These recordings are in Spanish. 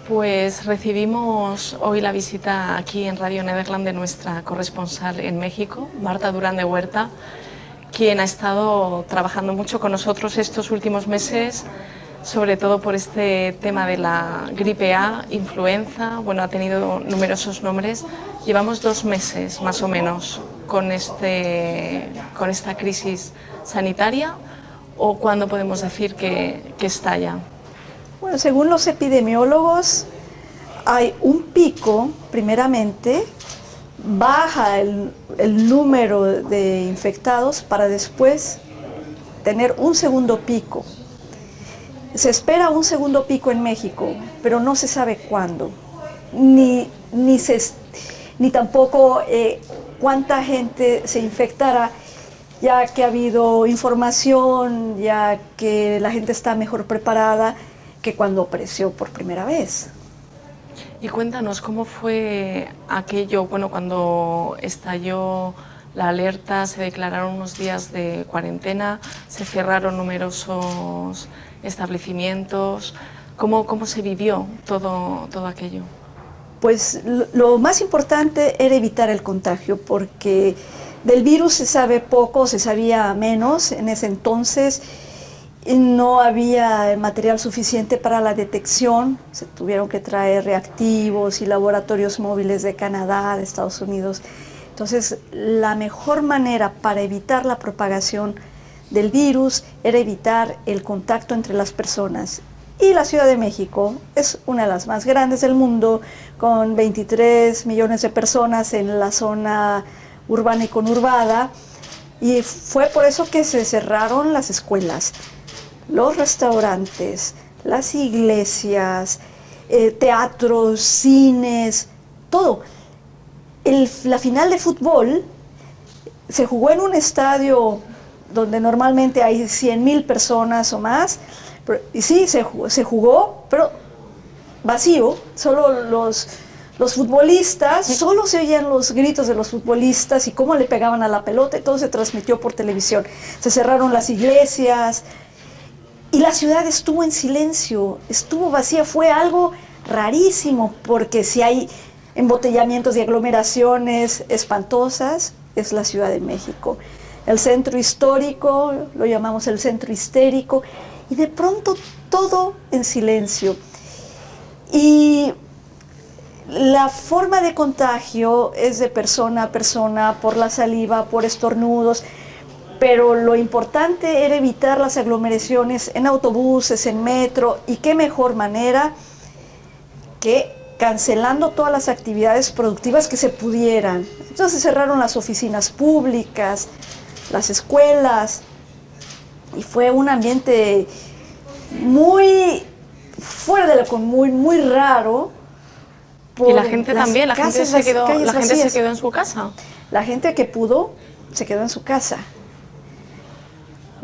Pues recibimos hoy la visita aquí en Radio Nederland de nuestra corresponsal en México, Marta Durán de Huerta, quien ha estado trabajando mucho con nosotros estos últimos meses, sobre todo por este tema de la gripe A, influenza, bueno, ha tenido numerosos nombres. Llevamos 2 meses más o menos con esta crisis sanitaria, ¿o cuándo podemos decir que estalla? Bueno, según los epidemiólogos, hay un pico, primeramente, baja el número de infectados para después tener un segundo pico. Se espera un segundo pico en México, pero no se sabe cuándo, ni tampoco cuánta gente se infectará, ya que ha habido información, ya que la gente está mejor preparada que cuando apareció por primera vez. Y cuéntanos, ¿cómo fue aquello, bueno, cuando estalló la alerta, se declararon unos días de cuarentena, se cerraron numerosos establecimientos? ¿Cómo se vivió todo aquello? Pues lo más importante era evitar el contagio, porque del virus se sabe poco, se sabía menos en ese entonces. No había el material suficiente para la detección, se tuvieron que traer reactivos y laboratorios móviles de Canadá, de Estados Unidos. Entonces, la mejor manera para evitar la propagación del virus era evitar el contacto entre las personas. Y la Ciudad de México es una de las más grandes del mundo, con 23 millones de personas en la zona urbana y conurbada, y fue por eso que se cerraron las escuelas, los restaurantes, las iglesias, teatros, cines, todo. La final de fútbol se jugó en un estadio donde normalmente hay 100,000 personas o más, y sí, se jugó, pero vacío, solo los futbolistas, solo se oían los gritos de los futbolistas y cómo le pegaban a la pelota, y todo se transmitió por televisión. Se cerraron las iglesias, y la ciudad estuvo en silencio, estuvo vacía. Fue algo rarísimo, porque si hay embotellamientos y aglomeraciones espantosas, es la Ciudad de México. El centro histórico, lo llamamos el centro histérico, y de pronto todo en silencio. Y la forma de contagio es de persona a persona, por la saliva, por estornudos, pero lo importante era evitar las aglomeraciones en autobuses, en metro, y qué mejor manera que cancelando todas las actividades productivas que se pudieran. Entonces cerraron las oficinas públicas, las escuelas, y fue un ambiente muy fuera de lo común, muy raro. Y la gente también, la gente se quedó en su casa. La gente que pudo se quedó en su casa.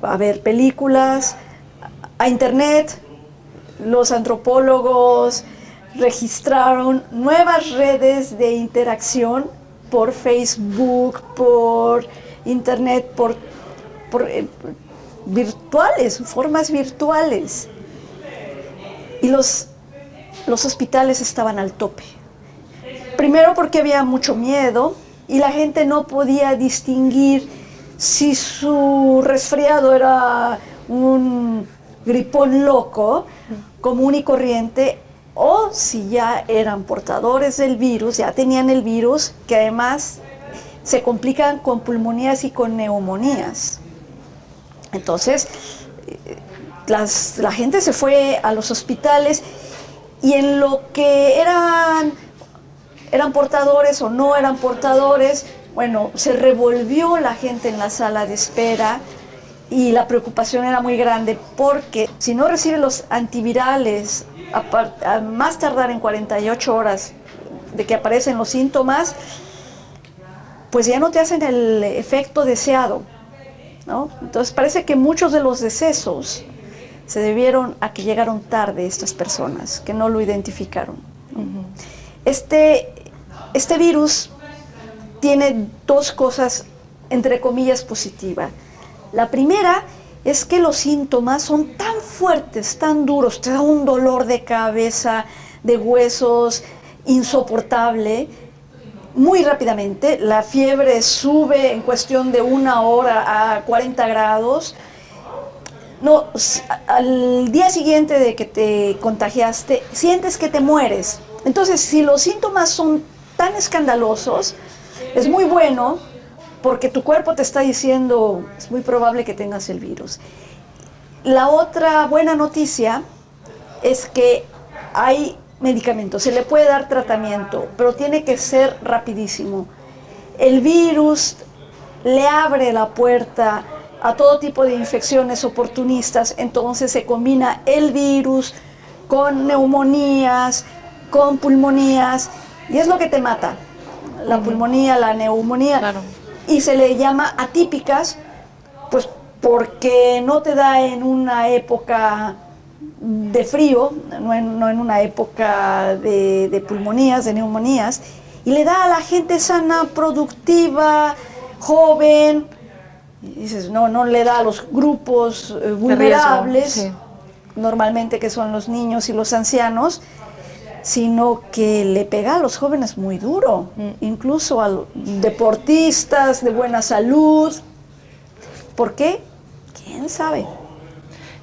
A ver películas, a internet. Los antropólogos registraron nuevas redes de interacción por Facebook, por internet, por virtuales, formas virtuales. Y los hospitales estaban al tope. Primero porque había mucho miedo y la gente no podía distinguir si su resfriado era un gripón loco, común y corriente, o si ya eran portadores del virus, ya tenían el virus, que además se complican con pulmonías y con neumonías. Entonces, la gente se fue a los hospitales, y en lo que eran portadores o no eran portadores, bueno, se revolvió la gente en la sala de espera, y la preocupación era muy grande, porque si no reciben los antivirales a más tardar en 48 horas de que aparecen los síntomas, pues ya no te hacen el efecto deseado, ¿no? Entonces parece que muchos de los decesos se debieron a que llegaron tarde estas personas, que no lo identificaron. Uh-huh. Este virus tiene 2 cosas, entre comillas, positivas. La primera es que los síntomas son tan fuertes, tan duros, te da un dolor de cabeza de huesos insoportable. Muy rápidamente, la fiebre sube en cuestión de 1 hora a 40 grados. No, al día siguiente de que te contagiaste, sientes que te mueres. Entonces, si los síntomas son tan escandalosos, es muy bueno porque tu cuerpo te está diciendo, es muy probable que tengas el virus. La otra buena noticia es que hay medicamentos, se le puede dar tratamiento, pero tiene que ser rapidísimo. El virus le abre la puerta a todo tipo de infecciones oportunistas, entonces se combina el virus con neumonías, con pulmonías, y es lo que te mata, la pulmonía, la neumonía, Claro. Y se le llama atípicas, pues porque no te da en una época de frío, no en una época de pulmonías, de neumonías, y le da a la gente sana, productiva, joven. Y dices, no le da a los grupos vulnerables, riesgo, sí. Normalmente que son los niños y los ancianos, sino que le pega a los jóvenes muy duro, incluso a los deportistas de buena salud. ¿Por qué? ¿Quién sabe?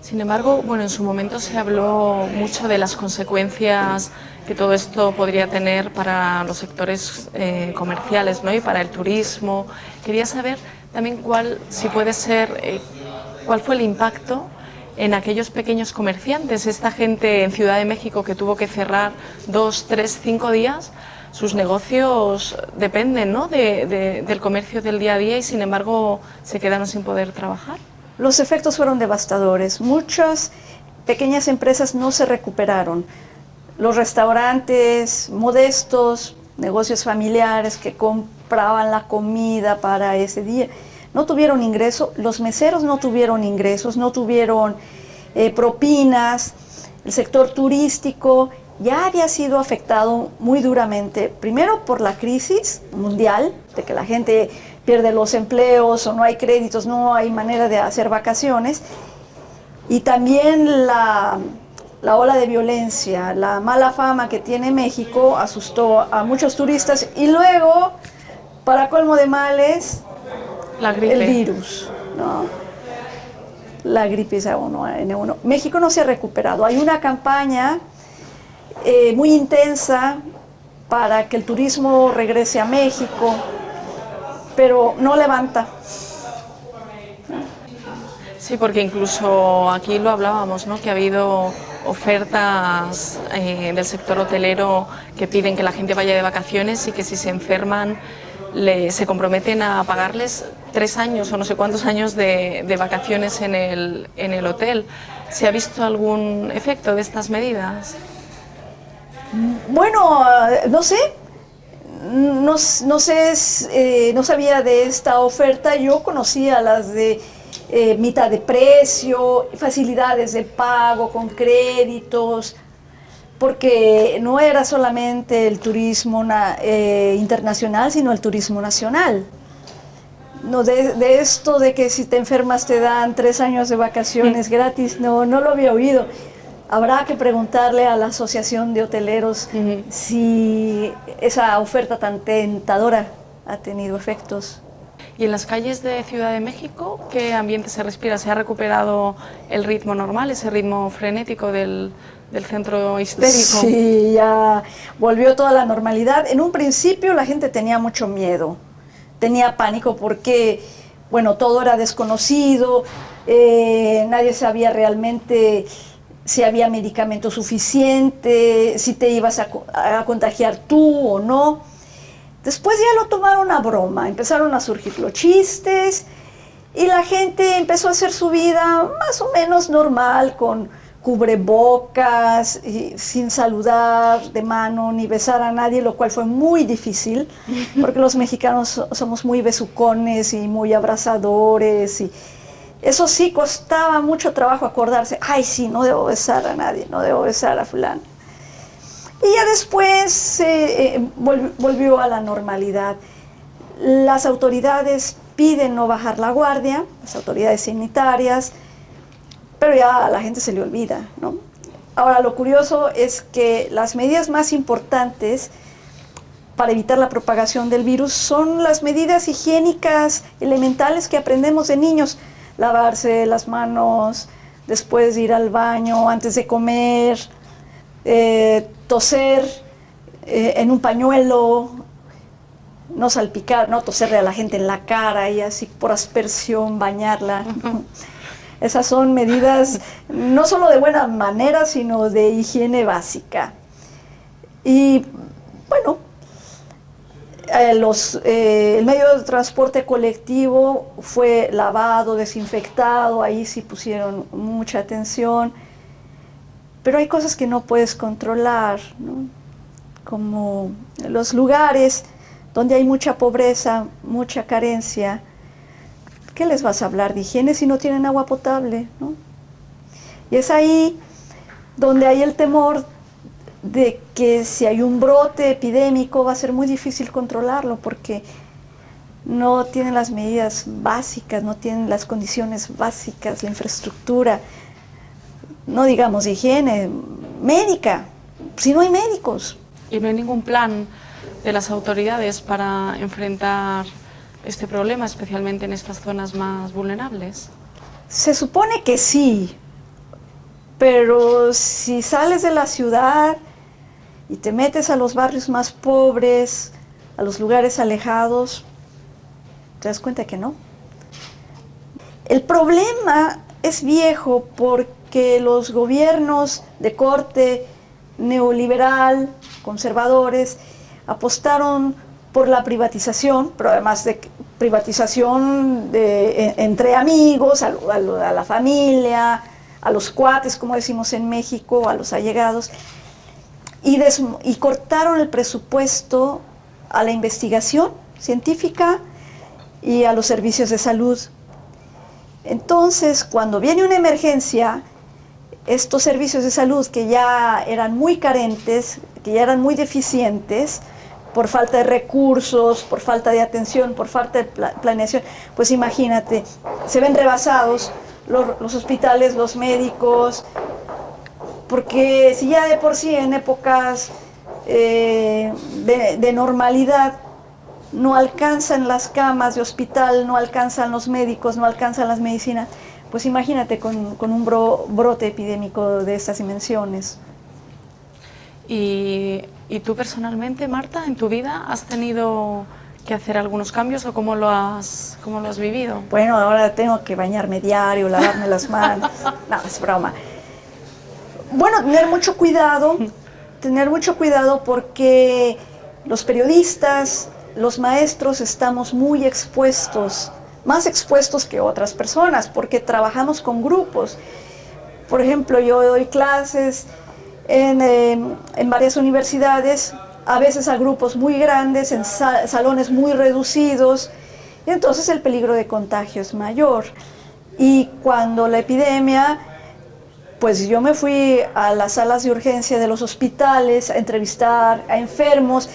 Sin embargo, bueno, en su momento se habló mucho de las consecuencias que todo esto podría tener para los sectores comerciales, ¿no? Y para el turismo. Quería saber también cuál fue el impacto en aquellos pequeños comerciantes, esta gente en Ciudad de México que tuvo que cerrar 2, 3, 5 días. Sus negocios dependen, ¿no? del comercio del día a día y sin embargo se quedaron sin poder trabajar. Los efectos fueron devastadores. Muchas pequeñas empresas no se recuperaron. Los restaurantes modestos, negocios familiares que compraban la comida para ese día, no tuvieron ingreso. Los meseros no tuvieron ingresos, no tuvieron propinas. El sector turístico ya había sido afectado muy duramente, primero por la crisis mundial, de que la gente pierde los empleos o no hay créditos, no hay manera de hacer vacaciones, y también la ola de violencia, la mala fama que tiene México asustó a muchos turistas, y luego, para colmo de males, la gripe. El virus, ¿no? La gripe H1N1. México no se ha recuperado. Hay una campaña muy intensa para que el turismo regrese a México, pero no levanta. Sí, porque incluso aquí lo hablábamos, ¿no? Que ha habido ofertas del sector hotelero que piden que la gente vaya de vacaciones y que si se enferman se comprometen a pagarles 3 años o no sé cuántos años de vacaciones en el hotel. ¿Se ha visto algún efecto de estas medidas? Bueno, no sé. No sabía de esta oferta. Yo conocía las de mitad de precio, facilidades de pago con créditos, porque no era solamente el turismo internacional, sino el turismo nacional. No, de esto de que si te enfermas te dan 3 años de vacaciones gratis, no lo había oído. Habrá que preguntarle a la Asociación de Hoteleros si esa oferta tan tentadora ha tenido efectos. ¿Y en las calles de Ciudad de México qué ambiente se respira? ¿Se ha recuperado el ritmo normal, ese ritmo frenético del centro histérico? Sí, ya volvió toda la normalidad. En un principio la gente tenía mucho miedo, tenía pánico porque, bueno, todo era desconocido, nadie sabía realmente si había medicamento suficiente, si te ibas a contagiar tú o no. Después ya lo tomaron a broma, empezaron a surgir los chistes y la gente empezó a hacer su vida más o menos normal, con cubrebocas, y sin saludar de mano ni besar a nadie, lo cual fue muy difícil, porque los mexicanos somos muy besucones y muy abrazadores, y eso sí, costaba mucho trabajo acordarse, ay sí, no debo besar a nadie, no debo besar a fulano. Y ya después volvió a la normalidad. Las autoridades piden no bajar la guardia, las autoridades sanitarias, pero ya a la gente se le olvida, ¿no? Ahora, lo curioso es que las medidas más importantes para evitar la propagación del virus son las medidas higiénicas elementales que aprendemos de niños. Lavarse las manos después de ir al baño, antes de comer, toser en un pañuelo, no salpicar, no toserle a la gente en la cara y así por aspersión bañarla. Esas son medidas no solo de buena manera, sino de higiene básica. Y bueno, el medio de transporte colectivo fue lavado, desinfectado, ahí sí pusieron mucha atención, pero hay cosas que no puedes controlar, ¿no? Como los lugares donde hay mucha pobreza, mucha carencia. ¿Qué les vas a hablar de higiene si no tienen agua potable, ¿no? Y es ahí donde hay el temor de que si hay un brote epidémico va a ser muy difícil controlarlo porque no tienen las medidas básicas, no tienen las condiciones básicas, la infraestructura, no digamos de higiene, médica, si no hay médicos. ¿Y no hay ningún plan de las autoridades para enfrentar este problema, especialmente en estas zonas más vulnerables? Se supone que sí, pero si sales de la ciudad y te metes a los barrios más pobres, a los lugares alejados, te das cuenta que no. El problema es viejo porque los gobiernos de corte neoliberal, conservadores, apostaron por la privatización, pero además de privatización entre amigos, a la familia, a los cuates, como decimos en México, a los allegados, y cortaron el presupuesto a la investigación científica y a los servicios de salud. Entonces, cuando viene una emergencia, estos servicios de salud que ya eran muy carentes, que ya eran muy deficientes, por falta de recursos, por falta de atención, por falta de planeación, pues imagínate, se ven rebasados los hospitales, los médicos, porque si ya de por sí en épocas de normalidad no alcanzan las camas de hospital, no alcanzan los médicos, no alcanzan las medicinas, pues imagínate con un brote epidémico de estas dimensiones. ¿Y tú personalmente, Marta, en tu vida has tenido que hacer algunos cambios o cómo lo has vivido? Bueno, ahora tengo que bañarme diario, lavarme las manos. No, es broma. Bueno, tener mucho cuidado porque los periodistas, los maestros estamos muy expuestos, más expuestos que otras personas, porque trabajamos con grupos. Por ejemplo, yo doy clases en varias universidades, a veces a grupos muy grandes, en salones muy reducidos, y entonces el peligro de contagio es mayor. Y cuando la epidemia, pues yo me fui a las salas de urgencia de los hospitales a entrevistar a enfermos,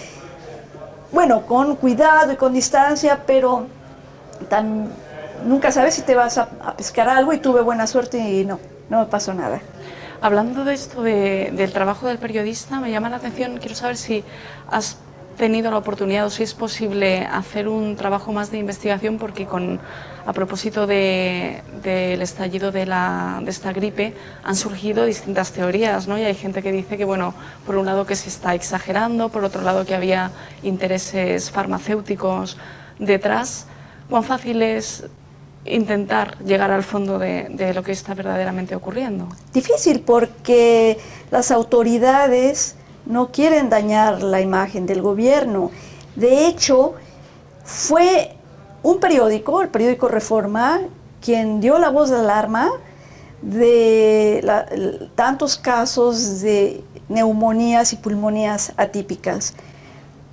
bueno, con cuidado y con distancia, pero nunca sabes si te vas a pescar algo, y tuve buena suerte y no me pasó nada. Hablando de esto del trabajo del periodista, me llama la atención, quiero saber si has tenido la oportunidad o si es posible hacer un trabajo más de investigación, porque a propósito del estallido de esta gripe han surgido distintas teorías, ¿no? Y hay gente que dice que, bueno, por un lado que se está exagerando, por otro lado que había intereses farmacéuticos detrás. ¿Cuán fácil es intentar llegar al fondo de lo que está verdaderamente ocurriendo? Difícil, porque las autoridades no quieren dañar la imagen del gobierno. De hecho, fue un periódico, el periódico Reforma, quien dio la voz de alarma de tantos casos de neumonías y pulmonías atípicas.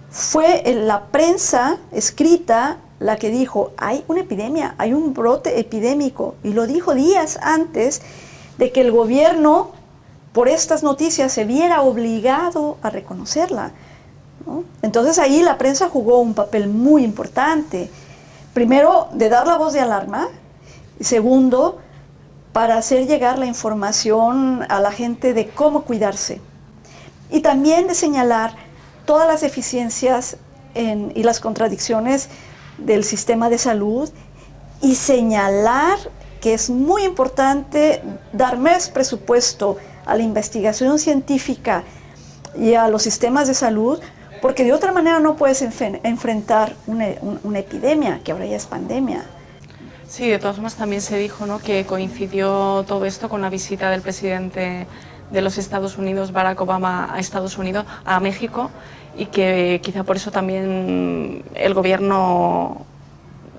Fue la prensa escrita la que dijo, hay una epidemia, hay un brote epidémico, y lo dijo días antes de que el gobierno, por estas noticias, se viera obligado a reconocerla, ¿no? Entonces ahí la prensa jugó un papel muy importante, primero de dar la voz de alarma, y segundo, para hacer llegar la información a la gente de cómo cuidarse. Y también de señalar todas las deficiencias y las contradicciones del sistema de salud y señalar que es muy importante dar más presupuesto a la investigación científica y a los sistemas de salud, porque de otra manera no puedes enfrentar una epidemia, que ahora ya es pandemia. Sí, de todas formas también se dijo, ¿no?, que coincidió todo esto con la visita del presidente de los Estados Unidos, Barack Obama, a Estados Unidos, a México, y que quizá por eso también el gobierno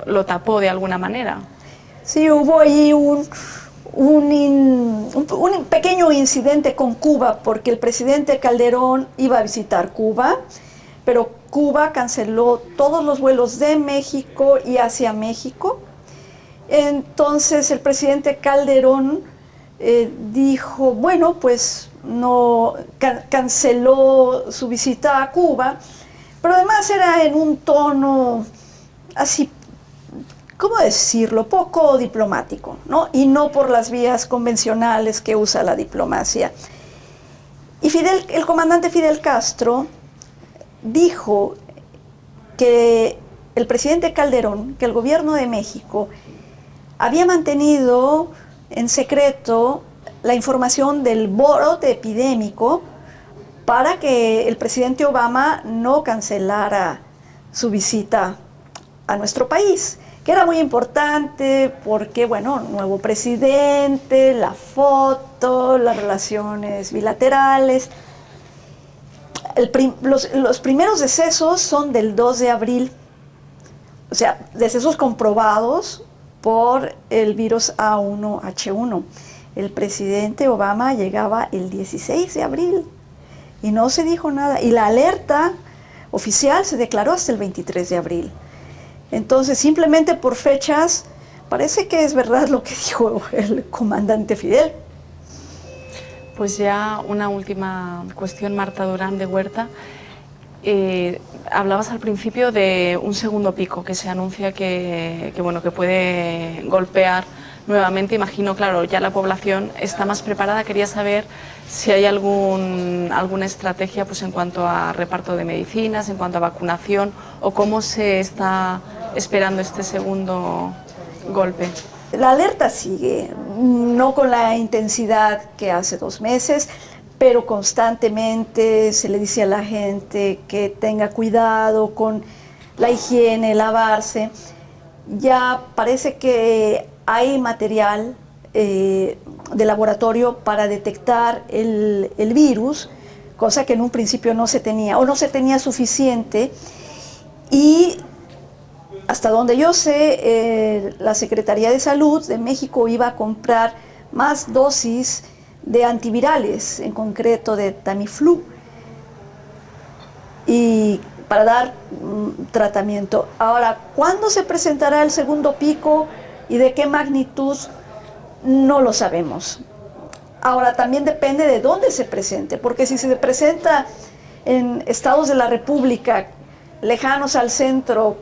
lo tapó de alguna manera. Sí, hubo ahí un pequeño incidente con Cuba, porque el presidente Calderón iba a visitar Cuba, pero Cuba canceló todos los vuelos de México y hacia México. Entonces el presidente Calderón dijo, bueno, pues no canceló su visita a Cuba, pero además era en un tono así, ¿cómo decirlo?, poco diplomático, ¿no? Y no por las vías convencionales que usa la diplomacia. Y el comandante Fidel Castro dijo que el presidente Calderón, que el gobierno de México había mantenido en secreto la información del brote epidémico para que el presidente Obama no cancelara su visita a nuestro país, que era muy importante porque, bueno, nuevo presidente, la foto, las relaciones bilaterales. Los primeros decesos son del 2 de abril, o sea, decesos comprobados por el virus A1H1. El presidente Obama llegaba el 16 de abril y no se dijo nada. Y la alerta oficial se declaró hasta el 23 de abril. Entonces, simplemente por fechas, parece que es verdad lo que dijo el comandante Fidel. Pues ya una última cuestión, Marta Durán de Huerta. Hablabas al principio de un segundo pico que se anuncia que puede golpear nuevamente. Imagino, claro, ya la población está más preparada. Quería saber si hay alguna estrategia pues en cuanto a reparto de medicinas, en cuanto a vacunación, o cómo se está esperando este segundo golpe. La alerta sigue, no con la intensidad que hace 2 meses, pero constantemente se le dice a la gente que tenga cuidado con la higiene, lavarse. Ya parece que hay material de laboratorio para detectar el virus, cosa que en un principio no se tenía, o no se tenía suficiente. Y hasta donde yo sé, la Secretaría de Salud de México iba a comprar más dosis de antivirales, en concreto de Tamiflu, y para dar tratamiento. Ahora, ¿cuándo se presentará el segundo pico y de qué magnitud? No lo sabemos. Ahora, también depende de dónde se presente, porque si se presenta en estados de la República lejanos al centro,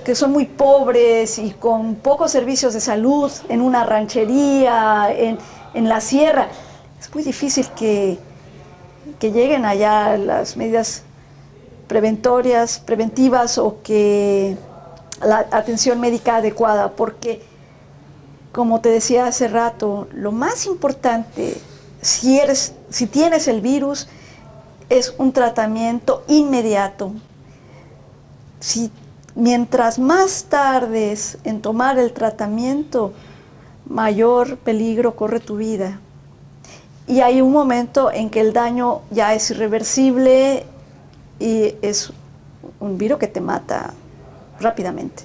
que son muy pobres y con pocos servicios de salud, en una ranchería, en la sierra, es muy difícil que lleguen allá las medidas preventivas o que la atención médica adecuada, porque, como te decía hace rato, lo más importante, si tienes el virus, es un tratamiento inmediato. Mientras más tardes en tomar el tratamiento, mayor peligro corre tu vida. Y hay un momento en que el daño ya es irreversible y es un virus que te mata rápidamente.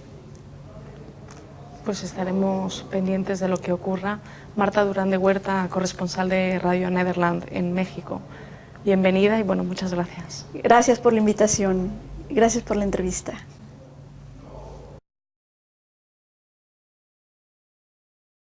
Pues estaremos pendientes de lo que ocurra. Marta Durán de Huerta, corresponsal de Radio Nederland en México. Bienvenida y muchas gracias. Gracias por la invitación. Gracias por la entrevista.